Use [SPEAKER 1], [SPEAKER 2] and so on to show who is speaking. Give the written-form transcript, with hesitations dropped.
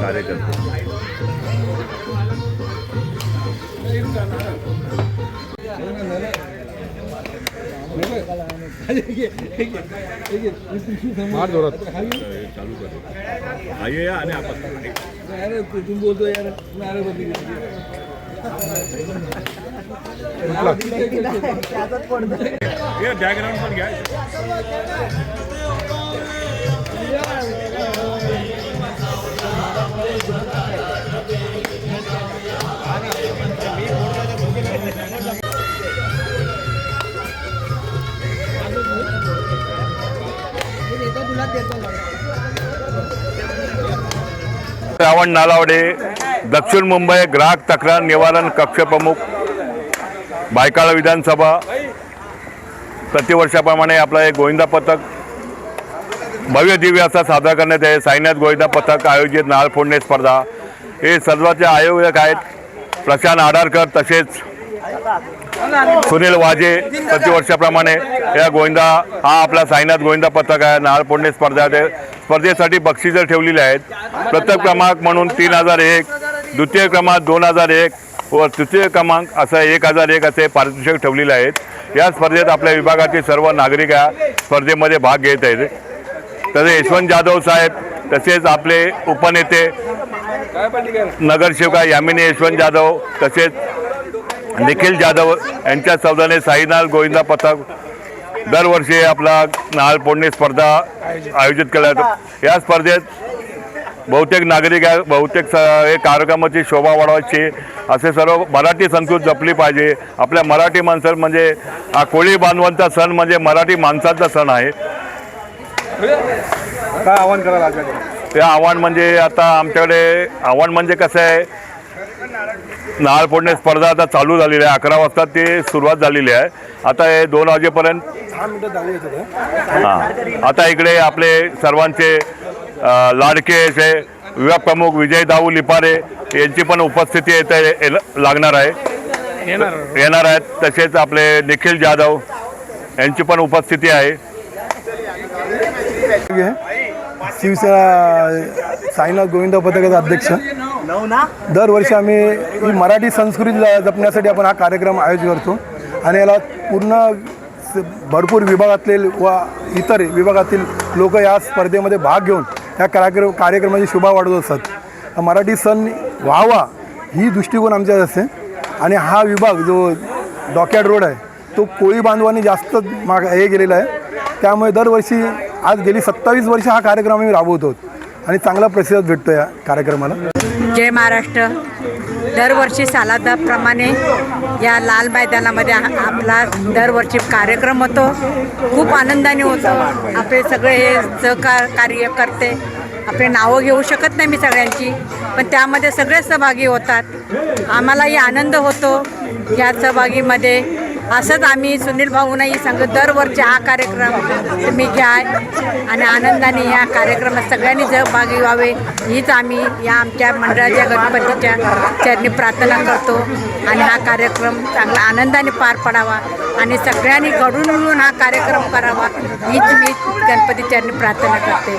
[SPEAKER 1] कार्यकर्ते.
[SPEAKER 2] मार जोरात
[SPEAKER 1] चालू कर आइए आणि आपण
[SPEAKER 3] तुम बोलतो यार
[SPEAKER 1] ये बॅकग्राउंड पण घ्या.
[SPEAKER 4] श्रावण नालावडे, दक्षिण मुंबई ग्राहक तक्रार निवारण कक्ष प्रमुख, बायकाळा विधानसभा. प्रतिवर्षाप्रमाणे आपला एक गोविंदा पथक भव्य दिव्य असा साजरा करण्यात आहे. साईनाथ गोविंदा पथक आयोजित नारळ फोडणे स्पर्धा. हे सर्वांचे आयोजक आहेत प्रशांत आडारकर तसेच सुनील वाजे. प्रतिवर्षाप्रमाणे या गोविंदा हा आपला साईनाथ गोविंदा पथक आहे. नारळ फोडणे स्पर्धा स्पर्धेसाठी बक्षिसं ठेवलेली आहेत. प्रथम क्रमांक म्हणून 3001, द्वितीय क्रमांक 2001 व तृतीय क्रमांक असं 1001 असे पारितोषिक ठेवलेले आहेत. या स्पर्धेत आपल्या विभागातील सर्व नागरिक या स्पर्धेमध्ये भाग घेत आहेत. तसेच यशवंत जाधव साहेब तसेच आपले उपनेते नगरसेवका यामिनी यशवंत जाधव तसेच निखिल जाधव यांच्या सौदाने साईनाथ गोविंदा पथक दरवर्षी आपला नारळ फोडणे स्पर्धा आयोजित केला जातो. या स्पर्धेत बहुतेक नागरिक बहुतेक हे कार्यक्रमाची शोभा वाढवायची असे सर्व मराठी संस्कृती जपली पाहिजे. आपल्या मराठी माणसं म्हणजे हा कोळी बांधवांचा सण म्हणजे मराठी माणसांचा सण आहे.
[SPEAKER 2] काय आव्हान करायला
[SPEAKER 4] ते आव्हान म्हणजे आता आमच्याकडे आव्हान म्हणजे कसं आहे, नारळ फोडणे स्पर्धा आता चालू झालेली आहे. 11 वाजता ते सुरुवात झालेली आहे. आता हे 2 वाजेपर्यंत हां. आता इकडे आपले सर्वांचे लाडके असे विभाग प्रमुख विजय दाऊ लिपारे यांची पण उपस्थिती येते लागणार आहे येणार आहेत. तसेच आपले निखिल जाधव यांची पण उपस्थिती आहे.
[SPEAKER 3] शिवसेना साईनाथ गोविंदा पथकाचे अध्यक्ष. दरवर्षी आम्ही ही मराठी संस्कृती जपण्यासाठी आपण हा कार्यक्रम आयोजित करतो आणि याला पूर्ण भरपूर विभागातले व इतर विभागातील लोक या स्पर्धेमध्ये भाग घेऊन या कार्यक्रमाची शोभा वाढवत असतात. मराठी सण व्हावा ही दृष्टिकोन आमच्या असते आणि हा विभाग जो डॉकयार्ड रोड आहे तो कोळी बांधवांनी जास्त हे गेलेला आहे. त्यामुळे दरवर्षी आज गेली 27 वर्ष हा कार्यक्रम आम्ही राबवतो आणि चांगला प्रतिसाद भेटतो या कार्यक्रमाला.
[SPEAKER 5] जय महाराष्ट्र. दरवर्षी सालादाप्रमाणे या लाल मैदानामध्ये आपला दरवर्षी कार्यक्रम होतो. खूप आनंदाने होतो. आपले सगळे हे कार्यकर्ते आपले नावं घेऊ शकत नाही मी सगळ्यांची, पण त्यामध्ये सगळे सहभागी होतात. आम्हालाही आनंद होतो या सहभागीमध्ये. असंच आम्ही सुनील भाऊनाही सांगतो दरवर्षी हा कार्यक्रम तुम्ही घ्या आणि आनंदाने या कार्यक्रमात सगळ्यांनी सहभागी व्हावे हीच आम्ही या आमच्या मंडळाच्या गणपतीच्या चरणी प्रार्थना करतो आणि हा कार्यक्रम चांगला आनंदाने पार पडावा आणि सगळ्यांनी घडून मिळून हा कार्यक्रम करावा हीच मी गणपती चरणी प्रार्थना करते.